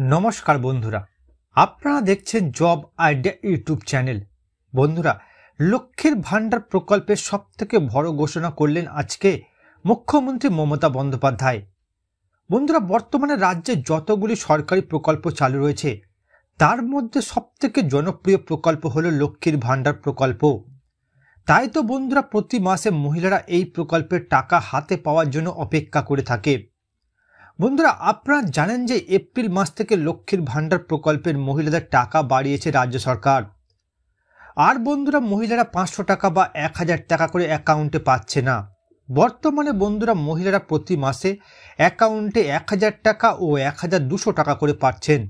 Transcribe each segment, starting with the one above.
নমস্কার বন্ধুরা, আপনারা দেখছেন জব আইডিয়া ইউটিউব চ্যানেল। বন্ধুরা, লক্ষ্মীর ভাণ্ডার প্রকল্পের সবথেকে বড় ঘোষণা করলেন আজকে মুখ্যমন্ত্রী মমতা বন্দ্যোপাধ্যায়। বন্ধুরা, বর্তমানে রাজ্যে যতগুলি সরকারি প্রকল্প চালু রয়েছে তার মধ্যে সবথেকে জনপ্রিয় প্রকল্প হলো লক্ষ্মীর ভাণ্ডার প্রকল্প। তাই তো বন্ধুরা, প্রতি মাসে মহিলারা এই প্রকল্পের টাকা হাতে পাওয়ার জন্য অপেক্ষা করে থাকে। বন্ধুরা, আপনারা জানেন যে এপ্রিল মাস থেকে লক্ষ্মীর ভাণ্ডার প্রকল্পের মহিলাদের টাকা বাড়িয়েছে রাজ্য সরকার। আর বন্ধুরা, মহিলারা 500 টাকা বা 1000 টাকা করে অ্যাকাউন্টে পাচ্ছে না। বর্তমানে বন্ধুরা, মহিলারা প্রতি মাসে অ্যাকাউন্টে 1000 টাকা ও 1200 টাকা করে পাচ্ছেন।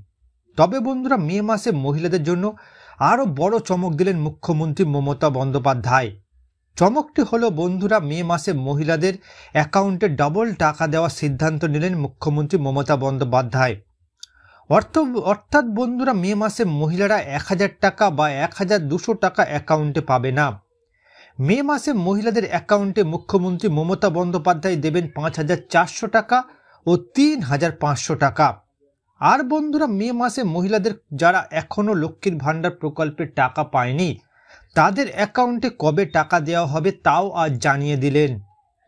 তবে বন্ধুরা, মে মাসে মহিলাদের জন্য আরও বড় চমক দিলেন মুখ্যমন্ত্রী মমতা বন্দ্যোপাধ্যায়। চমকটি হলো বন্ধুরা, মে মাসে মহিলাদের অ্যাকাউন্টে ডাবল টাকা দেওয়ার সিদ্ধান্ত নিলেন মুখ্যমন্ত্রী মমতা বন্দ্যোপাধ্যায়। অর্থাৎ বন্ধুরা, মে মাসে মহিলারা 1000 টাকা বা 1200 টাকা অ্যাকাউন্টে পাবে না। মে মাসে মহিলাদের অ্যাকাউন্টে মুখ্যমন্ত্রী মমতা বন্দ্যোপাধ্যায় দেবেন 5400 টাকা ও 3500 টাকা। আর বন্ধুরা, মে মাসে মহিলাদের যারা এখনও লক্ষ্মীর ভাণ্ডার প্রকল্পের টাকা পায়নি তাদের অ্যাকাউন্টে কবে টাকা দেওয়া হবে তাও আজ জানিয়ে দিলেন।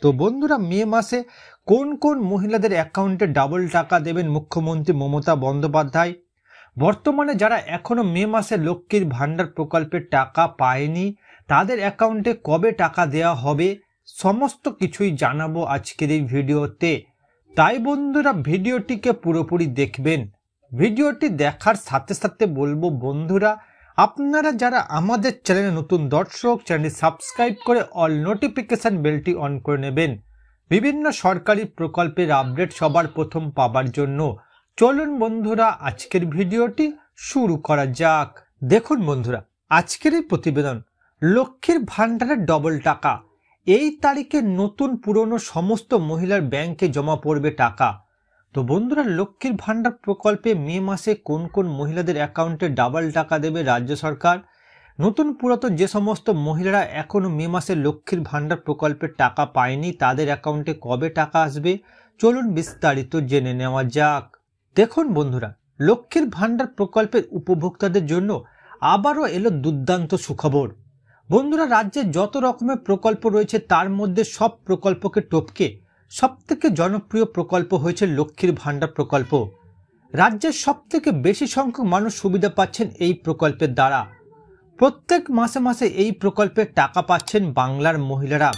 তো বন্ধুরা, মে মাসে কোন কোন মহিলাদের অ্যাকাউন্টে ডাবল টাকা দেবেন মুখ্যমন্ত্রী মমতা বন্দ্যোপাধ্যায়, বর্তমানে যারা এখনও মে মাসে লক্ষ্মীর ভাণ্ডার প্রকল্পের টাকা পায়নি তাদের অ্যাকাউন্টে কবে টাকা দেওয়া হবে, সমস্ত কিছুই জানাবো আজকের এই ভিডিওতে। তাই বন্ধুরা, ভিডিওটিকে পুরোপুরি দেখবেন। ভিডিওটি দেখার সাথে সাথে বলবো বন্ধুরা, আপনারা যারা আমাদের চ্যানেলে নতুন দর্শক, চ্যানেলটি সাবস্ক্রাইব করে অল নোটিফিকেশন বেলটি অন করে নেবেন বিভিন্ন সরকারি প্রকল্পের আপডেট সবার প্রথম পাবার জন্য। চলুন বন্ধুরা, আজকের ভিডিওটি শুরু করা যাক। দেখুন বন্ধুরা, আজকের এই প্রতিবেদন লক্ষ্মীর ভাণ্ডারের ডবল টাকা। এই তারিখে নতুন পুরনো সমস্ত মহিলার ব্যাংকে জমা পড়বে টাকা। তো বন্ধুরা, লক্ষ্মীর ভাণ্ডার প্রকল্পে মে মাসে কোন কোন মহিলাদের অ্যাকাউন্টে ডাবল টাকা দেবে রাজ্য সরকার, নতুন পুরাতন যে সমস্ত মহিলারা এখনও মে মাসে লক্ষ্মীর ভাণ্ডার প্রকল্পের টাকা পায়নি তাদের অ্যাকাউন্টে কবে টাকা আসবে, চলুন বিস্তারিত জেনে নেওয়া যাক। দেখুন বন্ধুরা, লক্ষ্মীর ভাণ্ডার প্রকল্পের উপভোক্তাদের জন্য আবারও এলো দুর্দান্ত সুখবর। বন্ধুরা, রাজ্যে যত রকমের প্রকল্প রয়েছে তার মধ্যে সব প্রকল্পকে টপকে সবথেকে জনপ্রিয় প্রকল্প হয়েছে লক্ষ্মীর ভাণ্ডার প্রকল্প। রাজ্যের সবথেকে বেশি সংখ্যক মানুষ সুবিধা পাচ্ছেন এই প্রকল্পের দ্বারা। প্রত্যেক মাসে মাসে এই প্রকল্পের টাকা পাচ্ছেন বাংলার মহিলারা।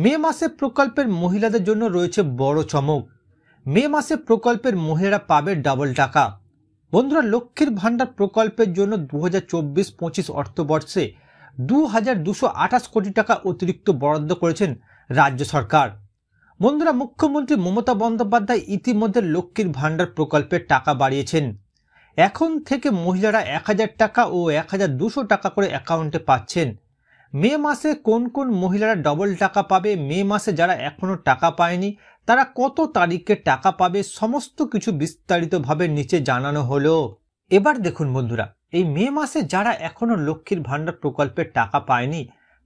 মে মাসে প্রকল্পের মহিলাদের জন্য রয়েছে বড় চমক। মে মাসে প্রকল্পের মহিলারা পাবে ডাবল টাকা। বন্ধুরা, লক্ষ্মীর ভাণ্ডার প্রকল্পের জন্য 2024-25 অর্থবর্ষে 2228 কোটি টাকা অতিরিক্ত বরাদ্দ করেছেন রাজ্য সরকার। বন্ধুরা, মুখ্যমন্ত্রী মমতা বন্দ্যোপাধ্যায় ইতিমধ্যে লক্ষ্মীর ভাণ্ডার প্রকল্পের টাকা বাড়িয়েছেন। এখন থেকে মহিলারা 1000 টাকা ও 1200 টাকা করে অ্যাকাউন্টে পাচ্ছেন। মে মাসে কোন কোন মহিলারা ডবল টাকা পাবে, মে মাসে যারা এখনো টাকা পায়নি তারা কত তারিখে টাকা পাবে, সমস্ত কিছু বিস্তারিতভাবে নিচে জানানো হলো। এবার দেখুন বন্ধুরা, এই মে মাসে যারা এখনো লক্ষ্মীর ভাণ্ডার প্রকল্পের টাকা পায়নি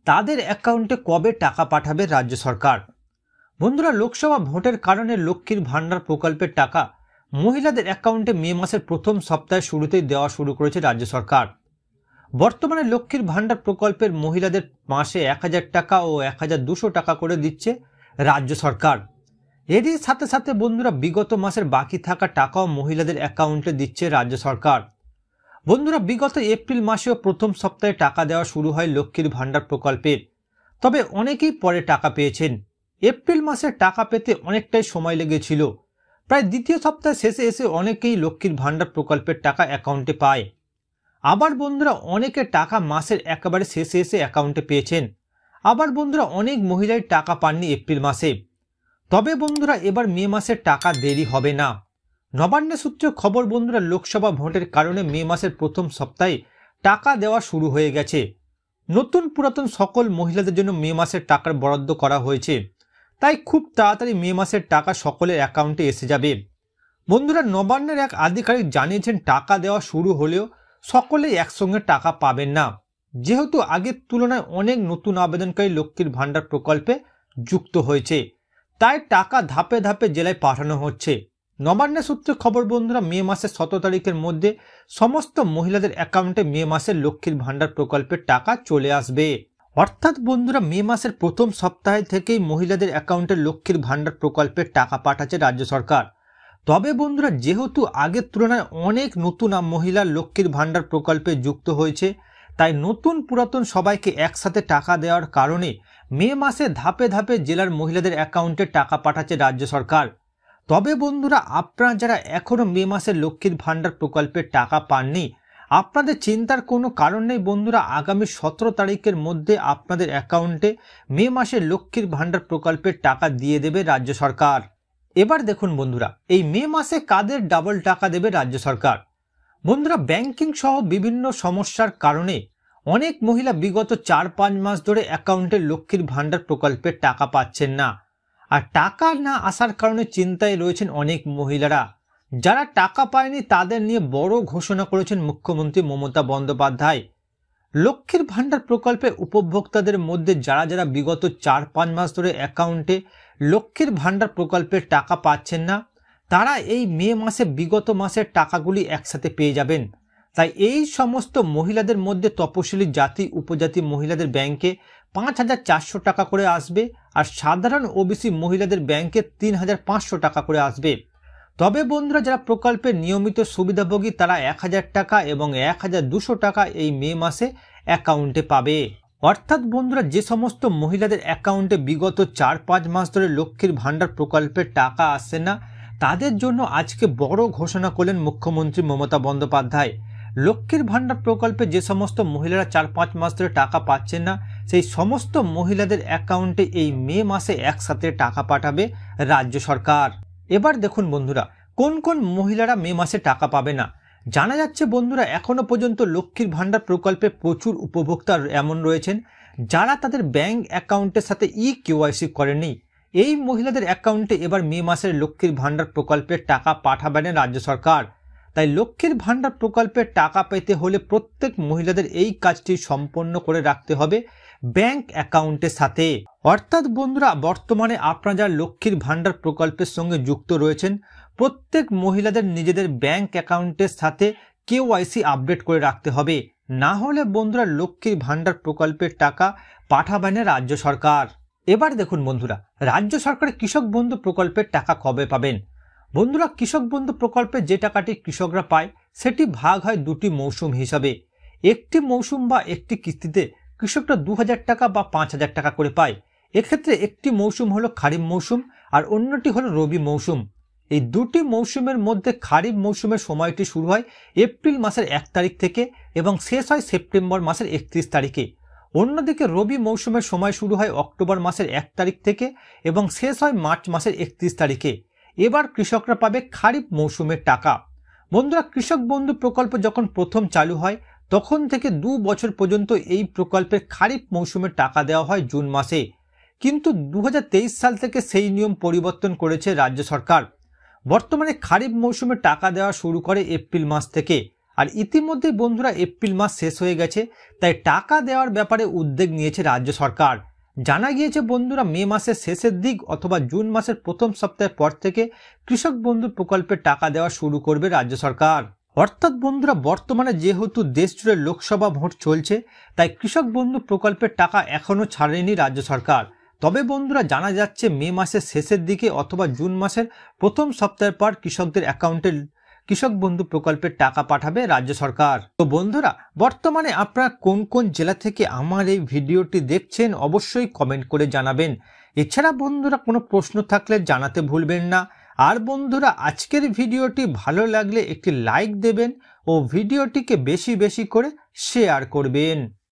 তাদের অ্যাকাউন্টে কবে টাকা পাঠাবে রাজ্য সরকার। বন্ধুরা, লোকসভা ভোটের কারণে লক্ষ্মীর ভাণ্ডার প্রকল্পের টাকা মহিলাদের অ্যাকাউন্টে মে মাসের প্রথম সপ্তাহের শুরুতেই দেওয়া শুরু করেছে রাজ্য সরকার। বর্তমানে লক্ষ্মীর ভাণ্ডার প্রকল্পের মহিলাদের মাসে 1000 টাকা ও 1200 টাকা করে দিচ্ছে রাজ্য সরকার। এরই সাথে সাথে বন্ধুরা, বিগত মাসের বাকি থাকা টাকাও মহিলাদের অ্যাকাউন্টে দিচ্ছে রাজ্য সরকার। বন্ধুরা, বিগত এপ্রিল মাসেও প্রথম সপ্তাহে টাকা দেওয়া শুরু হয় লক্ষ্মীর ভাণ্ডার প্রকল্পের। তবে অনেকেই পরে টাকা পেয়েছেন। এপ্রিল মাসে টাকা পেতে অনেকটাই সময় লেগেছিল। প্রায় দ্বিতীয় সপ্তাহে শেষে এসে অনেকেই লক্ষ্মীর ভাণ্ডার প্রকল্পের টাকা অ্যাকাউন্টে পায়। আবার বন্ধুরা, অনেকে টাকা মাসের একেবারে শেষে এসে অ্যাকাউন্টে পেয়েছেন। আবার বন্ধুরা, অনেক মহিলাই টাকা পাননি এপ্রিল মাসে। তবে বন্ধুরা, এবার মে মাসের টাকা দেরি হবে না। নবান্ন সূত্রে খবর বন্ধুরা, লোকসভা ভোটের কারণে মে মাসের প্রথম সপ্তাহে টাকা দেওয়া শুরু হয়ে গেছে। নতুন পুরাতন সকল মহিলাদের জন্য মে মাসের টাকার বরাদ্দ করা হয়েছে। তাই খুব তাড়াতাড়ি মে মাসের টাকা সকলের অ্যাকাউন্টে এসে যাবে। বন্ধুরা, নবান্নের এক আধিকারিক জানিয়েছেন টাকা দেওয়া শুরু হলেও সকলেই একসঙ্গে টাকা পাবেন না, যেহেতু আগের তুলনায় অনেক নতুন আবেদনকারী লক্ষ্মীর ভাণ্ডার প্রকল্পে যুক্ত হয়েছে। তাই টাকা ধাপে ধাপে জেলায় পাঠানো হচ্ছে। নবান্নের সূত্রে খবর বন্ধুরা, মে মাসের 17 তারিখের মধ্যে সমস্ত মহিলাদের অ্যাকাউন্টে মে মাসের লক্ষ্মীর ভান্ডার প্রকল্পের টাকা চলে আসবে। অর্থাৎ বন্ধুরা, মে মাসের প্রথম সপ্তাহে থেকেই মহিলাদের অ্যাকাউন্টে লক্ষ্মীর ভান্ডার প্রকল্পের টাকা পাঠাচ্ছে রাজ্য সরকার। তবে বন্ধুরা, যেহেতু আগের তুলনায় অনেক নতুন মহিলা লক্ষ্মীর ভান্ডার প্রকল্পে যুক্ত হয়েছে, তাই নতুন পুরাতন সবাইকে একসাথে টাকা দেওয়ার কারণে মে মাসে ধাপে ধাপে জেলার মহিলাদের অ্যাকাউন্টে টাকা পাঠাচ্ছে রাজ্য সরকার। তবে বন্ধুরা, আপনারা যারা এখনো মে মাসে লক্ষ্মীর ভান্ডার প্রকল্পের টাকা পাননি, আপনাদের চিন্তার কোনো কারণ নেই বন্ধুরা। আগামী 17 তারিখের মধ্যে আপনাদের অ্যাকাউন্টে মে মাসে লক্ষ্মীর ভান্ডার প্রকল্পের টাকা দিয়ে দেবে রাজ্য সরকার। এবার দেখুন বন্ধুরা, এই মে মাসে কাদের ডাবল টাকা দেবে রাজ্য সরকার। বন্ধুরা, ব্যাংকিং সহ বিভিন্ন সমস্যার কারণে অনেক মহিলা বিগত 4-5 মাস ধরে অ্যাকাউন্টে লক্ষ্মীর ভান্ডার প্রকল্পের টাকা পাচ্ছেন না। আর টাকা না আসার কারণে চিন্তায় রয়েছেন অনেক মহিলারা। যারা টাকা পায়নি তাদের নিয়ে বড় ঘোষণা করেছেন মুখ্যমন্ত্রী মমতা বন্দ্যোপাধ্যায়। লক্ষ্মীর ভান্ডার প্রকল্পে উপভোক্তাদের মধ্যে যারা যারা বিগত 4-5 মাস ধরে অ্যাকাউন্টে লক্ষ্মীর ভান্ডার প্রকল্পের টাকা পাচ্ছেন না, তারা এই মে মাসে বিগত মাসের টাকাগুলি একসাথে পেয়ে যাবেন। তাই এই সমস্ত মহিলাদের মধ্যে তপশিলি জাতি উপজাতি মহিলাদের ব্যাংকে 5,400 টাকা করে আসবে, আর সাধারণ ওবিসি মহিলাদের ব্যাংকে 3,500 টাকা করে আসবে। তবে বন্ধুরা, যারা প্রকল্পের নিয়মিত সুবিধাভোগী তারা 1,000 টাকা এবং 1,200 টাকা এই মে মাসে অ্যাকাউন্টে পাবে। অর্থাৎ বন্ধুরা, যে সমস্ত মহিলাদের অ্যাকাউন্টে বিগত 4-5 মাস ধরে লক্ষ্মীর ভান্ডার প্রকল্পের টাকা আসছে না, তাদের জন্য আজকে বড় ঘোষণা করলেন মুখ্যমন্ত্রী মমতা বন্দ্যোপাধ্যায়। লক্ষ্মীর ভান্ডার প্রকল্পে যে সমস্ত মহিলারা 4-5 মাস ধরে টাকা পাচ্ছেন না, সেই সমস্ত মহিলাদের অ্যাকাউন্টে এই মে মাসে একসাথে টাকা পাঠাবে রাজ্য সরকার। এবার দেখুন বন্ধুরা, কোন কোন মহিলারা মে মাসে টাকা পাবে না। জানা যাচ্ছে বন্ধুরা, এখনো পর্যন্ত লক্ষ্মীর ভান্ডার প্রকল্পে প্রচুর উপভোক্তা এমন রয়েছেন যারা তাদের ব্যাংক অ্যাকাউন্টের সাথে KYC করেনি। এই মহিলাদের অ্যাকাউন্টে এবার মে মাসের লক্ষ্মীর ভান্ডার প্রকল্পের টাকা পাঠাবে না রাজ্য সরকার। তাই লক্ষ্মীর ভান্ডার প্রকল্পের টাকা পেতে হলে প্রত্যেক মহিলাদের এই কাজটি সম্পন্ন করে রাখতে হবে ব্যাংক অ্যাকাউন্টের সাথে। অর্থাৎ বন্ধুরা, বর্তমানে আপনারা যারা লক্ষ্মীর ভান্ডার প্রকল্পের সঙ্গে যুক্ত রয়েছেন, প্রত্যেক মহিলাদের নিজেদের ব্যাংক অ্যাকাউন্টের সাথে KYC আপডেট করে রাখতে হবে। না হলে বন্ধুরা, লক্ষ্মীর ভান্ডার প্রকল্পের টাকা পাঠাবে না রাজ্য সরকার। এবার দেখুন বন্ধুরা, রাজ্য সরকারের কৃষক বন্ধু প্রকল্পের টাকা কবে পাবেন। বন্ধুরা, কৃষক বন্ধু প্রকল্পে যে টাকাটি কৃষকরা পায় সেটি ভাগ হয় দুটি মৌসুম হিসাবে। একটি মৌসুম বা একটি কিস্তিতে কৃষকরা 2,000 টাকা বা 5,000 টাকা করে পায়। এক্ষেত্রে একটি মৌসুম হলো খারিফ মৌসুম আর অন্যটি হলো রবি মৌসুম। এই দুটি মৌসুমের মধ্যে খারিফ মৌসুমের সময়টি শুরু হয় এপ্রিল মাসের 1 তারিখ থেকে এবং শেষ হয় সেপ্টেম্বর মাসের 31 তারিখে। অন্যদিকে রবি মৌসুমের সময় শুরু হয় অক্টোবর মাসের 1 তারিখ থেকে এবং শেষ হয় মার্চ মাসের 31 তারিখে। এবার কৃষকরা পাবে খারিফ মৌসুমের টাকা। বন্ধুরা, কৃষক বন্ধু প্রকল্প যখন প্রথম চালু হয় তখন থেকে 2 বছর পর্যন্ত এই প্রকল্পের খারিফ মৌসুমের টাকা দেওয়া হয় জুন মাসে। কিন্তু 2023 সাল থেকে সেই নিয়ম পরিবর্তন করেছে রাজ্য সরকার। বর্তমানে খারিফ মৌসুমে টাকা দেওয়া শুরু করে এপ্রিল মাস থেকে। আর ইতিমধ্যে বন্ধুরা, এপ্রিল মাস শেষ হয়ে গেছে, তাই টাকা দেওয়ার ব্যাপারে উদ্যোগ নিয়েছে রাজ্য সরকার। জানা গিয়েছে বন্ধুরা, মে মাসের শেষের দিক অথবা জুন মাসের প্রথম সপ্তাহের পর থেকে কৃষক বন্ধু প্রকল্পের টাকা দেওয়া শুরু করবে রাজ্য সরকার। অর্থাৎ বন্ধুরা, বর্তমানে যেহেতু দেশ জুড়ে লোকসভা ভোট চলছে, তাই কৃষক বন্ধু প্রকল্পের টাকা এখনো ছাড়েনি রাজ্য সরকার। তবে বন্ধুরা, জানা যাচ্ছে মে মাসের শেষের দিকে অথবা জুন মাসের প্রথম সপ্তাহের পর কৃষকদের অ্যাকাউন্টে কৃষক বন্ধু প্রকল্পের টাকা পাঠাবে রাজ্য সরকার। তো বন্ধুরা, বর্তমানে আপনারা কোন কোন জেলা থেকে আমার এই ভিডিওটি দেখছেন অবশ্যই কমেন্ট করে জানাবেন। এছাড়া বন্ধুরা, কোনো প্রশ্ন থাকলে জানাতে ভুলবেন না। আর বন্ধুরা, আজকের ভিডিওটি ভালো লাগলে একটি লাইক দেবেন ও ভিডিওটিকে বেশি বেশি করে শেয়ার করবেন।